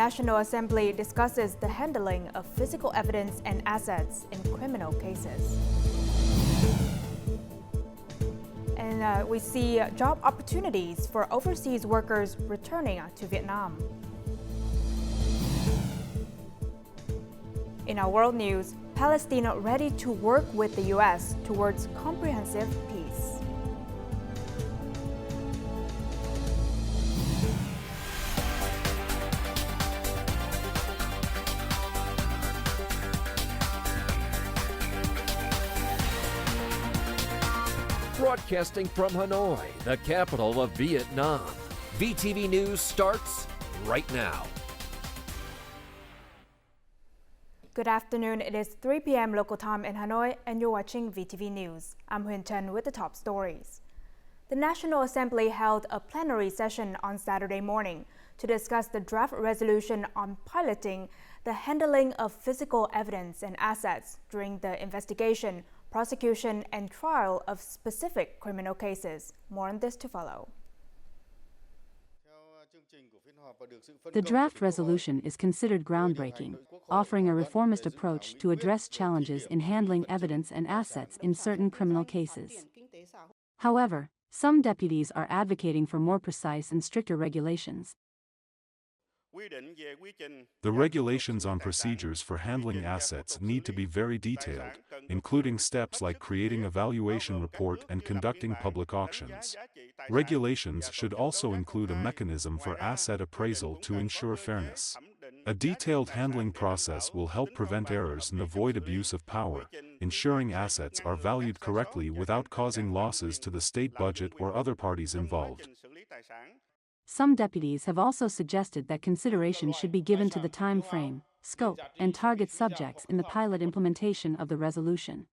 National Assembly discusses the handling of physical evidence and assets in criminal cases. And we see job opportunities for overseas workers returning to Vietnam. In our world news, Palestine ready to work with the U.S. towards comprehensive peace. Broadcasting from Hanoi, the capital of Vietnam. VTV News starts right now. Good afternoon. It is 3 p.m. local time in Hanoi, and you're watching VTV News. I'm Huyen Chen with the top stories. The National Assembly held a plenary session on Saturday morning to discuss the draft resolution on piloting the handling of physical evidence and assets during the investigation, prosecution, and trial of specific criminal cases. More on this to follow. The draft resolution is considered groundbreaking, offering a reformist approach to address challenges in handling evidence and assets in certain criminal cases. However, some deputies are advocating for more precise and stricter regulations. The regulations on procedures for handling assets need to be very detailed, including steps like creating a valuation report and conducting public auctions. Regulations should also include a mechanism for asset appraisal to ensure fairness. A detailed handling process will help prevent errors and avoid abuse of power, ensuring assets are valued correctly without causing losses to the state budget or other parties involved. Some deputies have also suggested that consideration should be given to the time frame, scope, and target subjects in the pilot implementation of the resolution.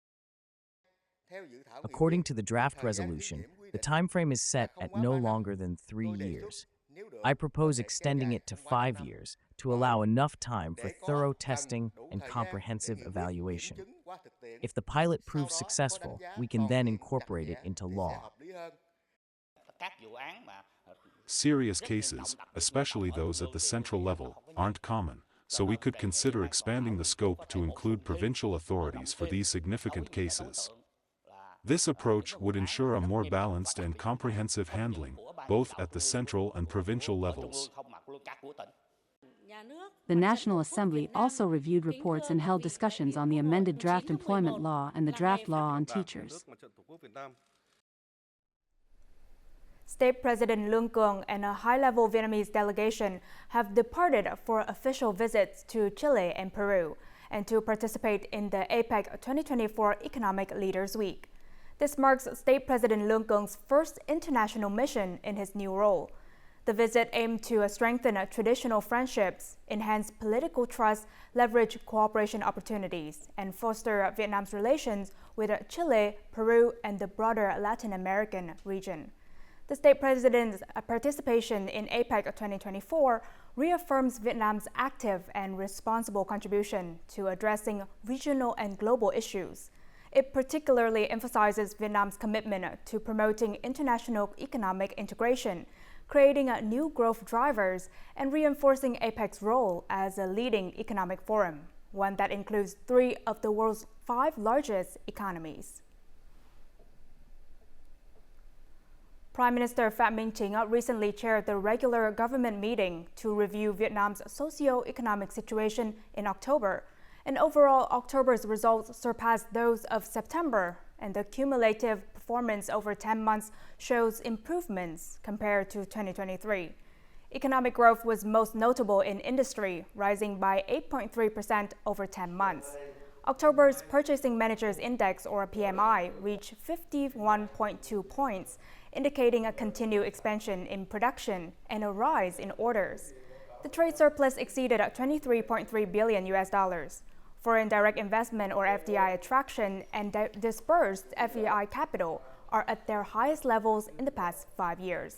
According to the draft resolution, the time frame is set at no longer than 3 years. I propose extending it to 5 years to allow enough time for thorough testing and comprehensive evaluation. If the pilot proves successful, we can then incorporate it into law. Serious cases, especially those at the central level, aren't common, so we could consider expanding the scope to include provincial authorities for these significant cases. This approach would ensure a more balanced and comprehensive handling, both at the central and provincial levels. The National Assembly also reviewed reports and held discussions on the amended draft employment law and the draft law on teachers. State President Lun Kong and a high-level Vietnamese delegation have departed for official visits to Chile and Peru and to participate in the APEC 2024 Economic Leaders Week. This marks State President Lun Kong's first international mission in his new role. The visit aimed to strengthen traditional friendships, enhance political trust, leverage cooperation opportunities, and foster Vietnam's relations with Chile, Peru, and the broader Latin American region. The state president's participation in APEC 2024 reaffirms Vietnam's active and responsible contribution to addressing regional and global issues. It particularly emphasizes Vietnam's commitment to promoting international economic integration, creating new growth drivers, and reinforcing APEC's role as a leading economic forum, one that includes 3 of the world's 5 largest economies. Prime Minister Pham Minh Chinh recently chaired the regular government meeting to review Vietnam's socioeconomic situation in October. And overall, October's results surpassed those of September, and the cumulative performance over 10 months shows improvements compared to 2023. Economic growth was most notable in industry, rising by 8.3% over 10 months. October's Purchasing Managers Index, or PMI, reached 51.2 points, indicating a continued expansion in production and a rise in orders. The trade surplus exceeded $23.3 billion. Foreign direct investment, or FDI, attraction and dispersed FDI capital are at their highest levels in the past 5 years.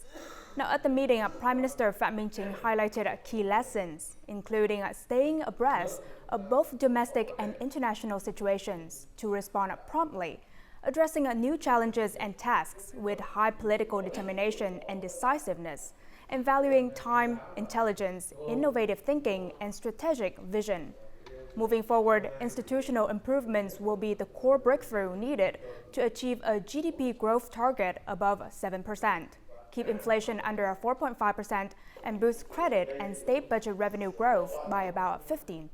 Now, at the meeting, Prime Minister Pham Minh Chinh highlighted key lessons, including staying abreast of both domestic and international situations to respond promptly, addressing new challenges and tasks with high political determination and decisiveness, and valuing time, intelligence, innovative thinking, and strategic vision. Moving forward, institutional improvements will be the core breakthrough needed to achieve a GDP growth target above 7%, keep inflation under 4.5%, and boost credit and state budget revenue growth by about 15%.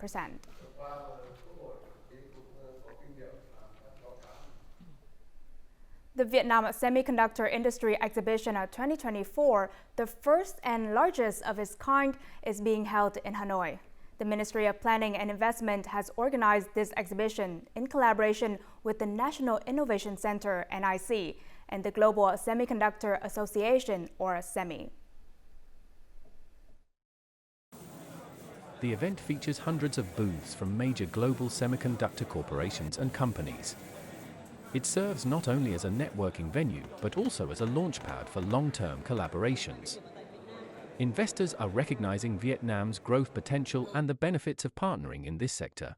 The Vietnam Semiconductor Industry Exhibition 2024, the first and largest of its kind, is being held in Hanoi. The Ministry of Planning and Investment has organized this exhibition in collaboration with the National Innovation Center, NIC, and the Global Semiconductor Association, or SEMI. The event features hundreds of booths from major global semiconductor corporations and companies. It serves not only as a networking venue, but also as a launchpad for long-term collaborations. Investors are recognizing Vietnam's growth potential and the benefits of partnering in this sector.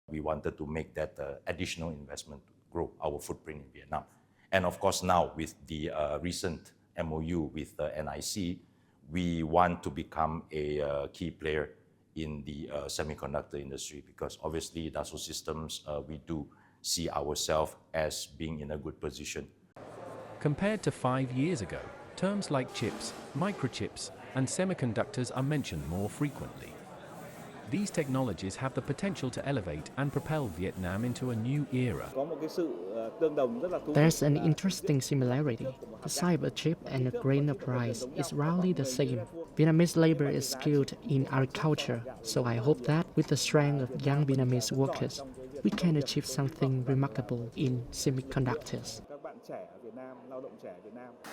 We wanted to make that additional investment to grow our footprint in Vietnam. And of course now with the recent MOU with NIC, we want to become a key player in the semiconductor industry, because obviously Dassault Systems, we do see ourselves as being in a good position. Compared to 5 years ago, terms like chips, microchips, and semiconductors are mentioned more frequently. These technologies have the potential to elevate and propel Vietnam into a new era. There's an interesting similarity. The cyber chip and the grain price is roughly the same. Vietnamese labor is skilled in agriculture, so I hope that with the strength of young Vietnamese workers, we can achieve something remarkable in semiconductors.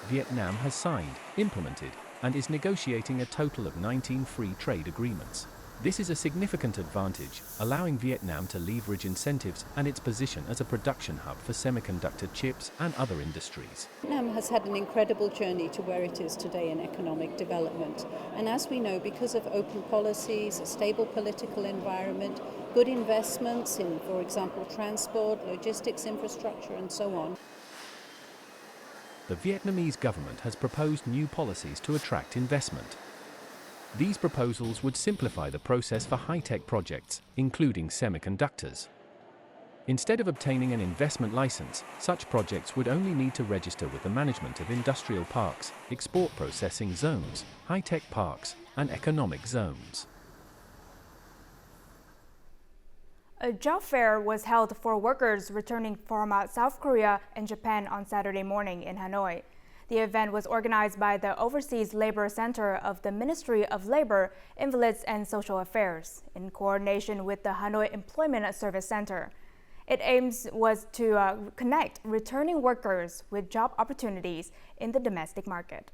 Vietnam has signed, implemented, and is negotiating a total of 19 free trade agreements. This is a significant advantage, allowing Vietnam to leverage incentives and its position as a production hub for semiconductor chips and other industries. Vietnam has had an incredible journey to where it is today in economic development. And as we know, because of open policies, a stable political environment, good investments in, for example, transport, logistics infrastructure, and so on. The Vietnamese government has proposed new policies to attract investment. These proposals would simplify the process for high-tech projects, including semiconductors. Instead of obtaining an investment license, such projects would only need to register with the management of industrial parks, export processing zones, high-tech parks, and economic zones. A job fair was held for workers returning from South Korea and Japan on Saturday morning in Hanoi. The event was organized by the Overseas Labor Center of the Ministry of Labor, Invalids and Social Affairs in coordination with the Hanoi Employment Service Center. Its aim was to connect returning workers with job opportunities in the domestic market.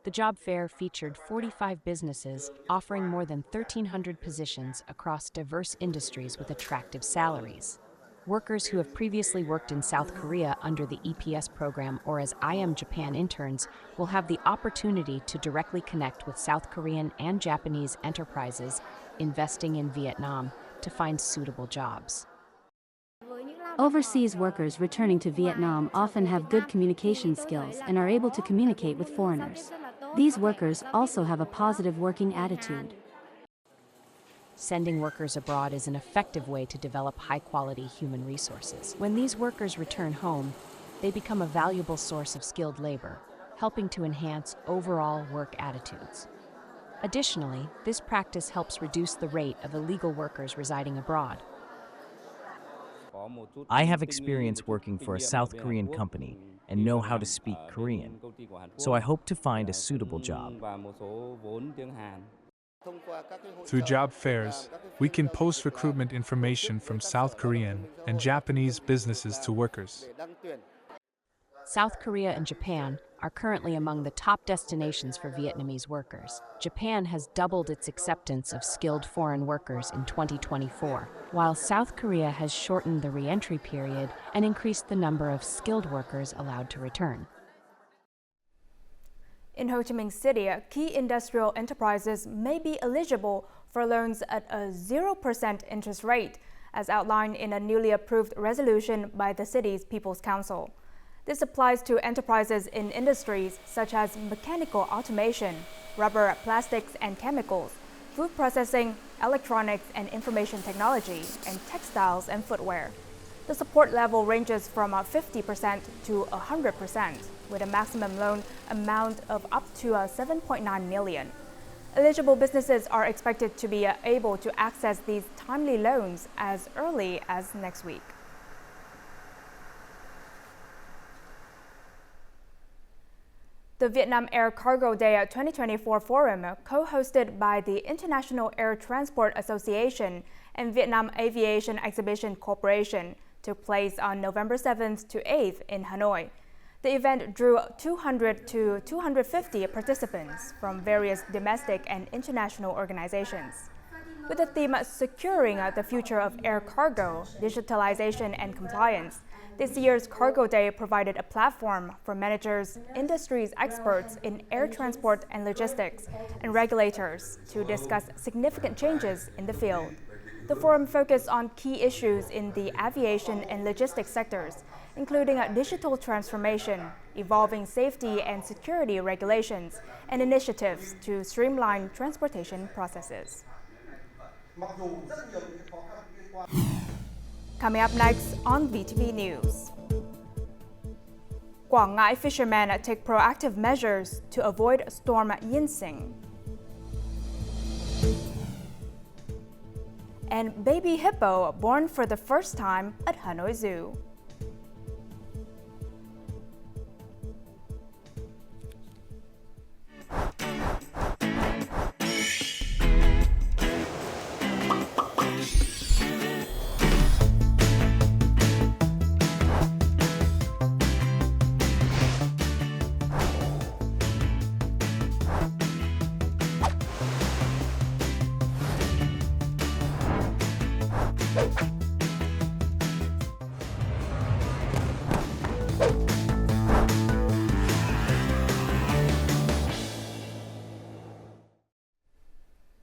The job fair featured 45 businesses offering more than 1,300 positions across diverse industries with attractive salaries. Workers who have previously worked in South Korea under the EPS program or as IM Japan interns will have the opportunity to directly connect with South Korean and Japanese enterprises investing in Vietnam to find suitable jobs. Overseas workers returning to Vietnam often have good communication skills and are able to communicate with foreigners. These workers also have a positive working attitude. Sending workers abroad is an effective way to develop high-quality human resources. When these workers return home, they become a valuable source of skilled labor, helping to enhance overall work attitudes. Additionally, this practice helps reduce the rate of illegal workers residing abroad. I have experience working for a South Korean company and know how to speak Korean, so I hope to find a suitable job. Through job fairs, we can post recruitment information from South Korean and Japanese businesses to workers. South Korea and Japan are currently among the top destinations for Vietnamese workers. Japan has doubled its acceptance of skilled foreign workers in 2024, while South Korea has shortened the re-entry period and increased the number of skilled workers allowed to return. In Ho Chi Minh City, key industrial enterprises may be eligible for loans at a 0% interest rate, as outlined in a newly approved resolution by the city's People's Council. This applies to enterprises in industries such as mechanical automation, rubber, plastics and chemicals, food processing, electronics and information technology, and textiles and footwear. The support level ranges from 50% to 100%, with a maximum loan amount of up to 7.9 million. Eligible businesses are expected to be able to access these timely loans as early as next week. The Vietnam Air Cargo Day 2024 Forum, co-hosted by the International Air Transport Association and Vietnam Aviation Exhibition Corporation, took place on November 7th to 8th in Hanoi. The event drew 200 to 250 participants from various domestic and international organizations. With the theme Securing the Future of Air Cargo, Digitalization and Compliance, this year's Cargo Day provided a platform for managers, industry's experts in air transport and logistics, and regulators to discuss significant changes in the field. The forum focused on key issues in the aviation and logistics sectors, including digital transformation, evolving safety and security regulations, and initiatives to streamline transportation processes. Coming up next on VTV News. Quảng Ngãi fishermen take proactive measures to avoid storm Yinsing. And baby hippo born for the first time at Hanoi Zoo.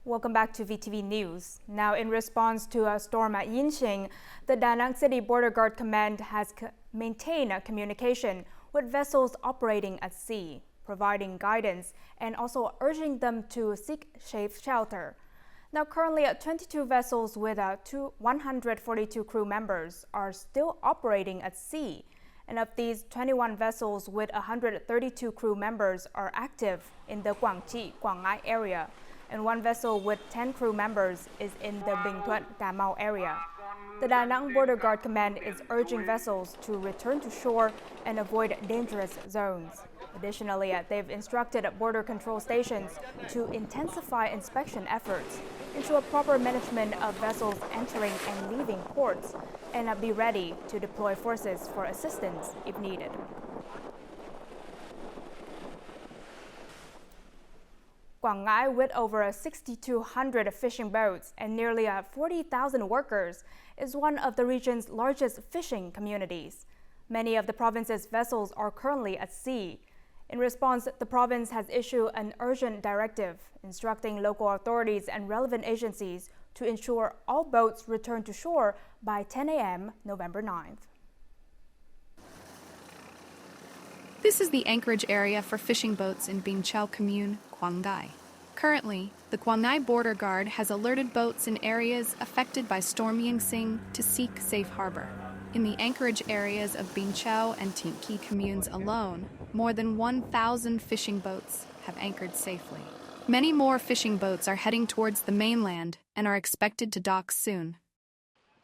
Welcome back to VTV News. Now, in response to a storm at Yinxing, the Danang City Border Guard Command has maintained communication with vessels operating at sea, providing guidance and also urging them to seek safe shelter. Now, currently, 22 vessels with 142 crew members are still operating at sea. And of these, 21 vessels with 132 crew members are active in the Quảng Ngãi area, and one vessel with 10 crew members is in the Bình Thuận, Cà Mau area. The Da Nang Border Guard Command is urging vessels to return to shore and avoid dangerous zones. Additionally, they've instructed border control stations to intensify inspection efforts, ensure proper management of vessels entering and leaving ports, and be ready to deploy forces for assistance if needed. Quảng Ngãi, with over 6,200 fishing boats and nearly 40,000 workers, is one of the region's largest fishing communities. Many of the province's vessels are currently at sea. In response, the province has issued an urgent directive instructing local authorities and relevant agencies to ensure all boats return to shore by 10 a.m. November 9th. This is the anchorage area for fishing boats in Binh Chau Commune, Quảng Ngãi. Currently, the Quảng Ngãi Border Guard has alerted boats in areas affected by Storm Yinsing to seek safe harbor. In the anchorage areas of Binh Chau and Tien Ki communes alone, more than 1,000 fishing boats have anchored safely. Many more fishing boats are heading towards the mainland and are expected to dock soon.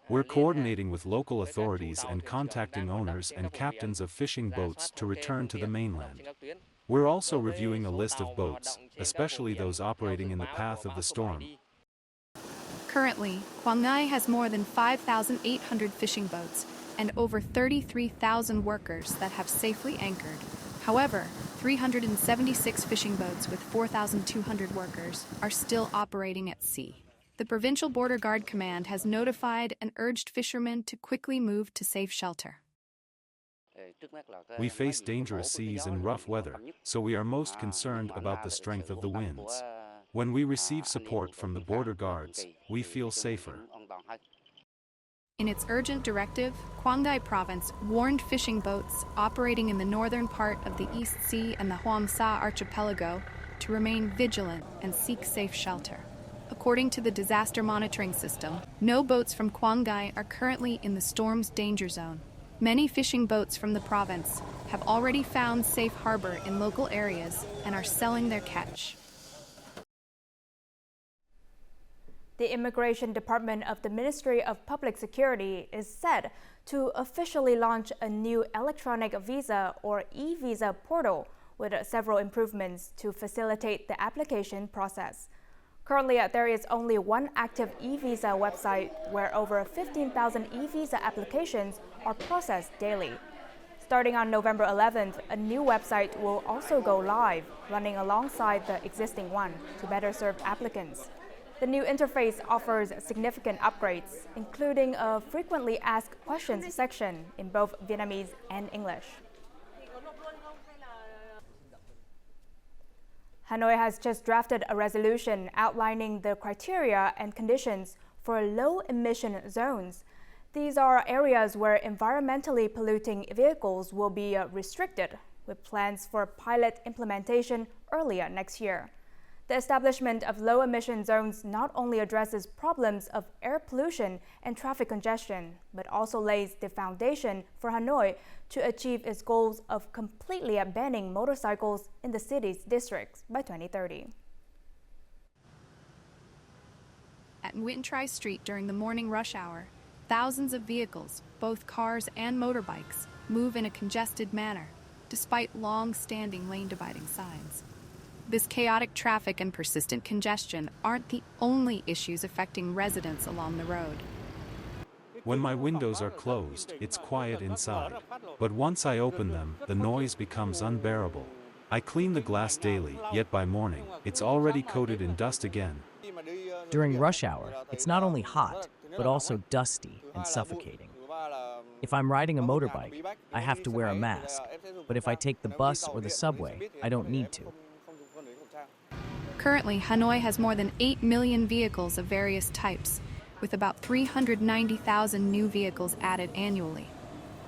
We're coordinating with local authorities and contacting owners and captains of fishing boats to return to the mainland. We're also reviewing a list of boats, especially those operating in the path of the storm. Currently, Quảng Ngãi has more than 5,800 fishing boats and over 33,000 workers that have safely anchored. However, 376 fishing boats with 4,200 workers are still operating at sea. The Provincial Border Guard Command has notified and urged fishermen to quickly move to safe shelter. We face dangerous seas and rough weather, so we are most concerned about the strength of the winds. When we receive support from the border guards, we feel safer. In its urgent directive, Quang Province warned fishing boats operating in the northern part of the East Sea and the Huam Sa archipelago to remain vigilant and seek safe shelter. According to the disaster monitoring system, no boats from Quang are currently in the storm's danger zone. Many fishing boats from the province have already found safe harbor in local areas and are selling their catch. The Immigration Department of the Ministry of Public Security is set to officially launch a new electronic visa or e-visa portal with several improvements to facilitate the application process. Currently, there is only one active e-visa website where over 15,000 e-visa applications are processed daily. Starting on November 11th, a new website will also go live, running alongside the existing one to better serve applicants. The new interface offers significant upgrades, including a frequently asked questions section in both Vietnamese and English. Hanoi has just drafted a resolution outlining the criteria and conditions for low-emission zones. These are areas where environmentally polluting vehicles will be restricted, with plans for pilot implementation earlier next year. The establishment of low-emission zones not only addresses problems of air pollution and traffic congestion, but also lays the foundation for Hanoi to achieve its goals of completely banning motorcycles in the city's districts by 2030. At Nguyen Trai Street during the morning rush hour, thousands of vehicles, both cars and motorbikes, move in a congested manner, despite long-standing lane-dividing signs. This chaotic traffic and persistent congestion aren't the only issues affecting residents along the road. When my windows are closed, it's quiet inside. But once I open them, the noise becomes unbearable. I clean the glass daily, yet by morning, it's already coated in dust again. During rush hour, it's not only hot, but also dusty and suffocating. If I'm riding a motorbike, I have to wear a mask, but if I take the bus or the subway, I don't need to. Currently, Hanoi has more than 8 million vehicles of various types, with about 390,000 new vehicles added annually.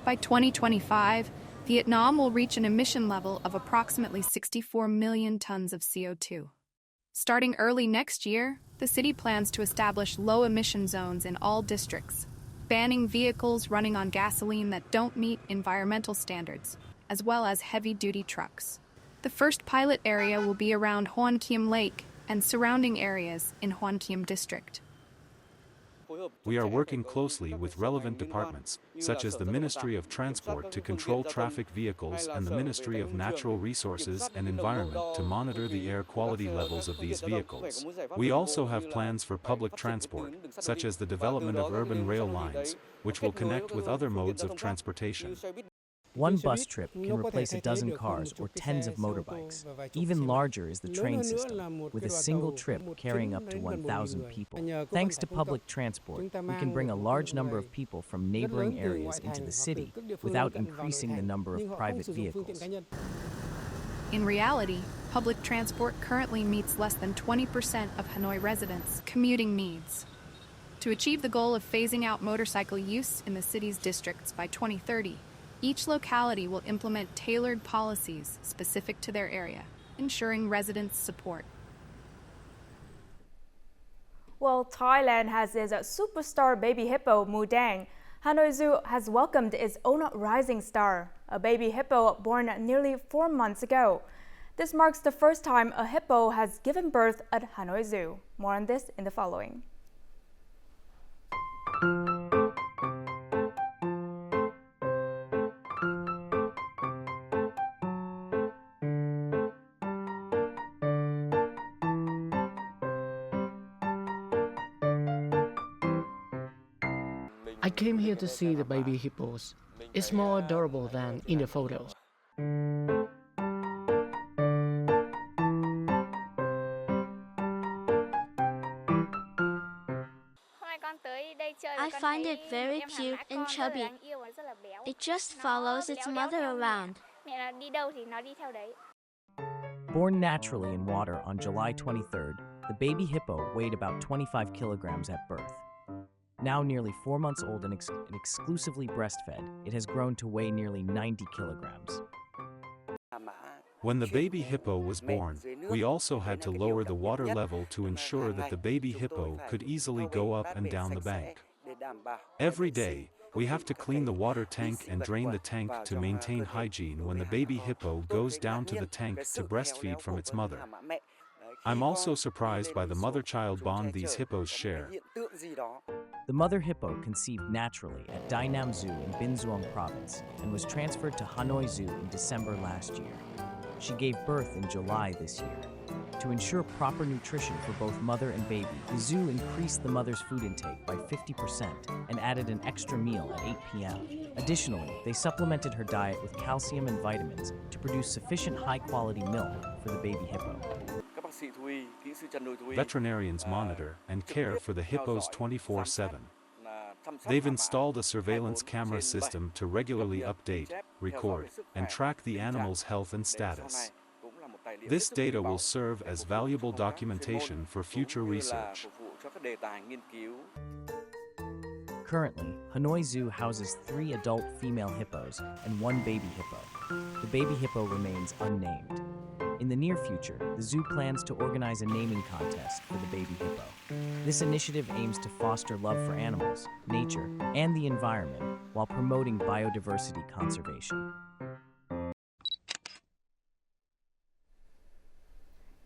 By 2025, Vietnam will reach an emission level of approximately 64 million tons of CO2. Starting early next year, the city plans to establish low-emission zones in all districts, banning vehicles running on gasoline that don't meet environmental standards, as well as heavy-duty trucks. The first pilot area will be around Hoan Kiem Lake and surrounding areas in Hoan Kiem District. We are working closely with relevant departments, such as the Ministry of Transport to control traffic vehicles and the Ministry of Natural Resources and Environment to monitor the air quality levels of these vehicles. We also have plans for public transport, such as the development of urban rail lines, which will connect with other modes of transportation. One bus trip can replace a dozen cars or tens of motorbikes. Even larger is the train system, with a single trip carrying up to 1,000 people. Thanks to public transport, we can bring a large number of people from neighboring areas into the city without increasing the number of private vehicles. In reality, public transport currently meets less than 20% of Hanoi residents' commuting needs. To achieve the goal of phasing out motorcycle use in the city's districts by 2030, each locality will implement tailored policies specific to their area, ensuring residents' support. Well, Thailand has its superstar baby hippo, Danang. Hanoi Zoo has welcomed its own rising star, a baby hippo born nearly 4 months ago. This marks the first time a hippo has given birth at Hanoi Zoo. More on this in the following. I came here to see the baby hippos. It's more adorable than in the photos. I find it very cute and chubby. It just follows its mother around. Born naturally in water on July 23rd, the baby hippo weighed about 25 kilograms at birth. Now nearly 4 months old and exclusively breastfed, it has grown to weigh nearly 90 kilograms. When the baby hippo was born, we also had to lower the water level to ensure that the baby hippo could easily go up and down the bank. Every day, we have to clean the water tank and drain the tank to maintain hygiene when the baby hippo goes down to the tank to breastfeed from its mother. I'm also surprised by the mother-child bond these hippos share. The mother hippo conceived naturally at Danang Zoo in Binh Duong province and was transferred to Hanoi Zoo in December last year. She gave birth in July this year. To ensure proper nutrition for both mother and baby, the zoo increased the mother's food intake by 50% and added an extra meal at 8 p.m. Additionally, they supplemented her diet with calcium and vitamins to produce sufficient high-quality milk for the baby hippo. Veterinarians monitor and care for the hippos 24/7. They've installed a surveillance camera system to regularly update, record, and track the animal's health and status. This data will serve as valuable documentation for future research. Currently, Hanoi Zoo houses 3 adult female hippos and 1 baby hippo. The baby hippo remains unnamed. In the near future, the zoo plans to organize a naming contest for the baby hippo. This initiative aims to foster love for animals, nature, and the environment while promoting biodiversity conservation.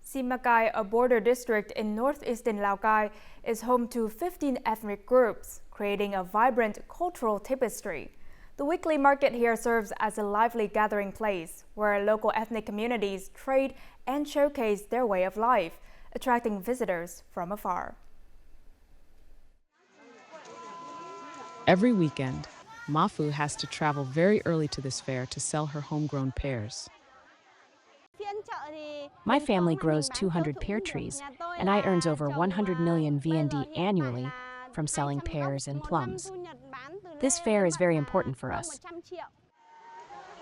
Simacai, a border district in northeastern Lào Cai, is home to 15 ethnic groups, creating a vibrant cultural tapestry. The weekly market here serves as a lively gathering place where local ethnic communities trade and showcase their way of life, attracting visitors from afar. Every weekend, Mafu has to travel very early to this fair to sell her homegrown pears. My family grows 200 pear trees, and I earn over 100 million VND annually from selling pears and plums. This fair is very important for us.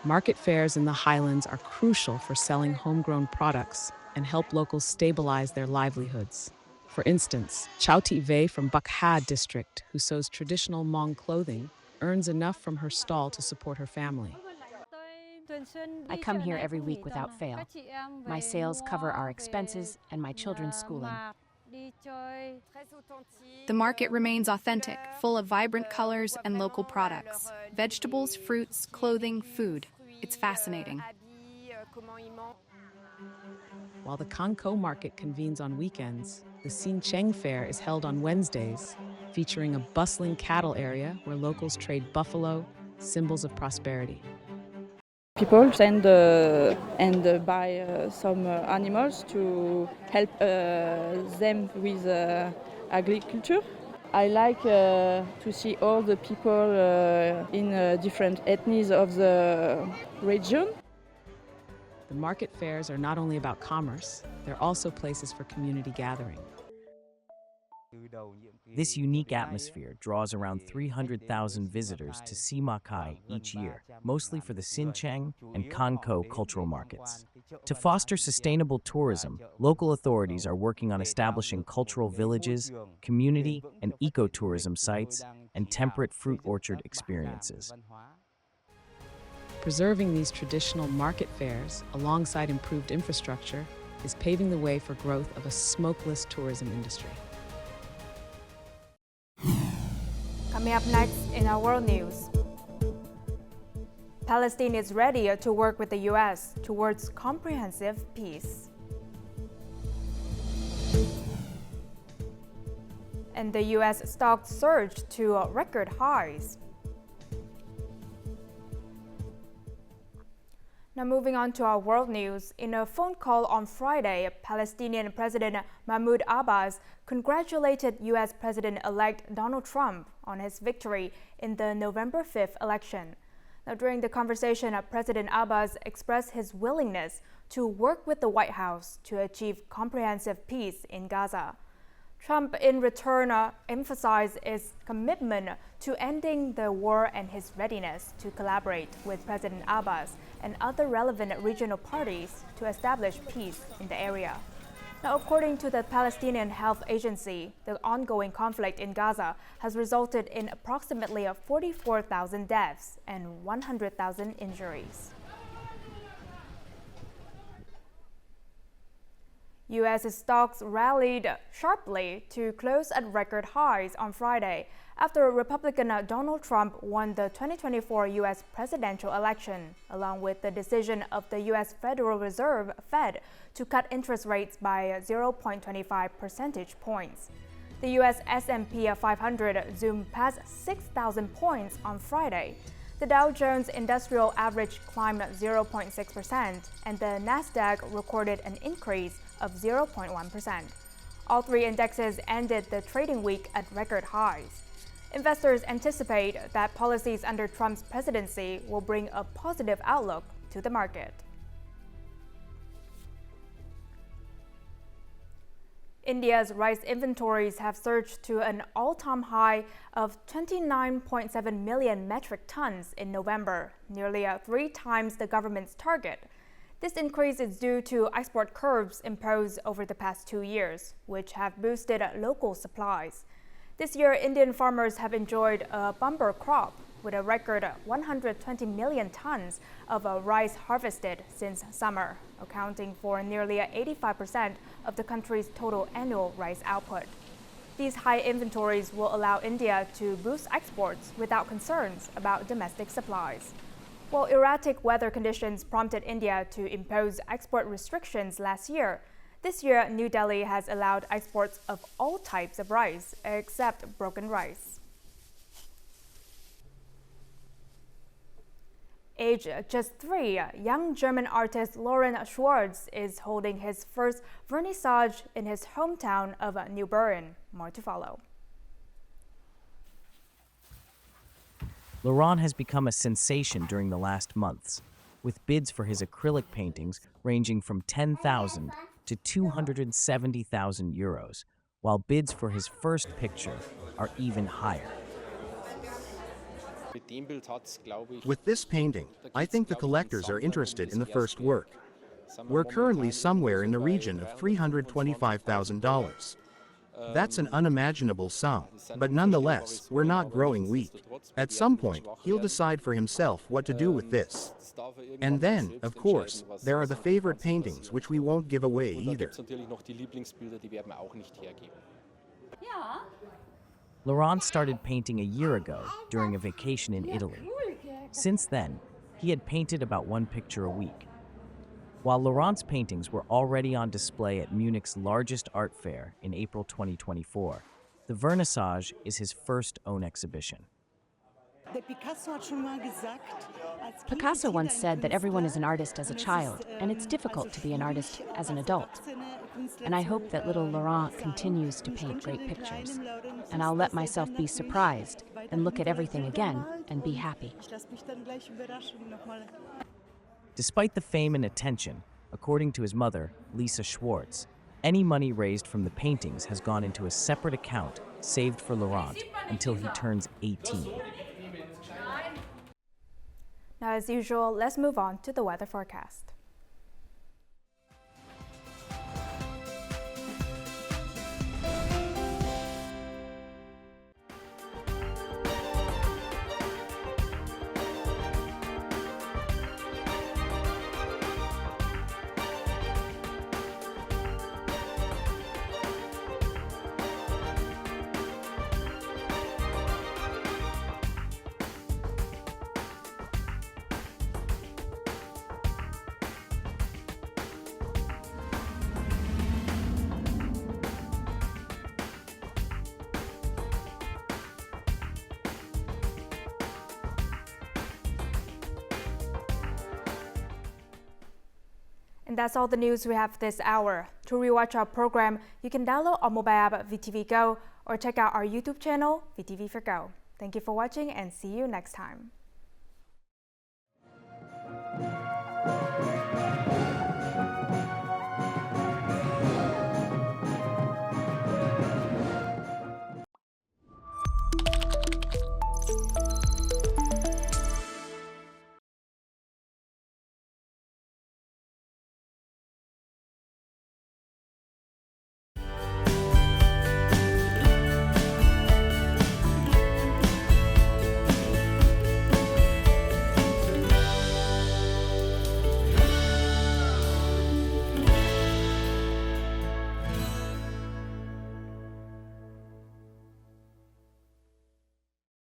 Market fairs in the highlands are crucial for selling homegrown products and help locals stabilize their livelihoods. For instance, Chau Thị Vê from Bach Ha district, who sews traditional Hmong clothing, earns enough from her stall to support her family. I come here every week without fail. My sales cover our expenses and my children's schooling. The market remains authentic, full of vibrant colors and local products. Vegetables, fruits, clothing, food. It's fascinating. While the Con Co market convenes on weekends, the Sin Cheng Fair is held on Wednesdays, featuring a bustling cattle area where locals trade buffalo, symbols of prosperity. People send and buy some animals to help them with agriculture. I like to see all the people in different ethnies of the region. The market fairs are not only about commerce, they're also places for community gathering. This unique atmosphere draws around 300,000 visitors to Simacai each year, mostly for the Sin Cheng and Con Co cultural markets. To foster sustainable tourism, local authorities are working on establishing cultural villages, community and ecotourism sites, and temperate fruit orchard experiences. Preserving these traditional market fairs, alongside improved infrastructure, is paving the way for growth of a smokeless tourism industry. Coming up next in our world news. Palestine is ready to work with the U.S. towards comprehensive peace. And the U.S. stock surged to record highs. Now moving on to our world news. In a phone call on Friday, Palestinian President Mahmoud Abbas congratulated U.S. President-elect Donald Trump on his victory in the November 5th election. Now, during the conversation, President Abbas expressed his willingness to work with the White House to achieve comprehensive peace in Gaza. Trump, in return, emphasized his commitment to ending the war and his readiness to collaborate with President Abbas and other relevant regional parties to establish peace in the area. Now, according to the Palestinian Health Agency, the ongoing conflict in Gaza has resulted in approximately 44,000 deaths and 100,000 injuries. U.S. stocks rallied sharply to close at record highs on Friday after Republican Donald Trump won the 2024 U.S. presidential election, along with the decision of the U.S. Federal Reserve, Fed, to cut interest rates by 0.25 percentage points. The U.S. S&P 500 zoomed past 6,000 points on Friday. The Dow Jones Industrial Average climbed 0.6%, and the Nasdaq recorded an increase of 0.1%. All three indexes ended the trading week at record highs. Investors anticipate that policies under Trump's presidency will bring a positive outlook to the market. India's rice inventories have surged to an all-time high of 29.7 million metric tons in November, nearly 3 times the government's target. This increase is due to export curbs imposed over the past 2 years, which have boosted local supplies. This year, Indian farmers have enjoyed a bumper crop, with a record 120 million tons of rice harvested since summer, accounting for nearly 85% of the country's total annual rice output. These high inventories will allow India to boost exports without concerns about domestic supplies. While erratic weather conditions prompted India to impose export restrictions last year, this year New Delhi has allowed exports of all types of rice except broken rice. Aged just 3, young German artist Loren Schwartz is holding his first vernissage in his hometown of New Bern. More to follow. Laurent has become a sensation during the last months, with bids for his acrylic paintings ranging from 10,000 to 270,000 euros, while bids for his first picture are even higher. With this painting, I think the collectors are interested in the first work. We're currently somewhere in the region of $325,000. That's an unimaginable sum, but nonetheless, we're not growing weak. At some point, he'll decide for himself what to do with this. And then, of course, there are the favorite paintings which we won't give away either. Laurent started painting a year ago during a vacation in Italy. Since then, he had painted about 1 picture a week. While Laurent's paintings were already on display at Munich's largest art fair in April 2024, the Vernissage is his first own exhibition. Picasso once said that everyone is an artist as a child, and it's difficult to be an artist as an adult. And I hope that little Laurent continues to paint great pictures, and I'll let myself be surprised and look at everything again and be happy. Despite the fame and attention, according to his mother, Lisa Schwartz, any money raised from the paintings has gone into a separate account saved for Laurent until he turns 18. Now, as usual, let's move on to the weather forecast. And that's all the news we have this hour. To rewatch our program, you can download our mobile app VTVgo or check out our YouTube channel, VTV4Go. Thank you for watching and see you next time.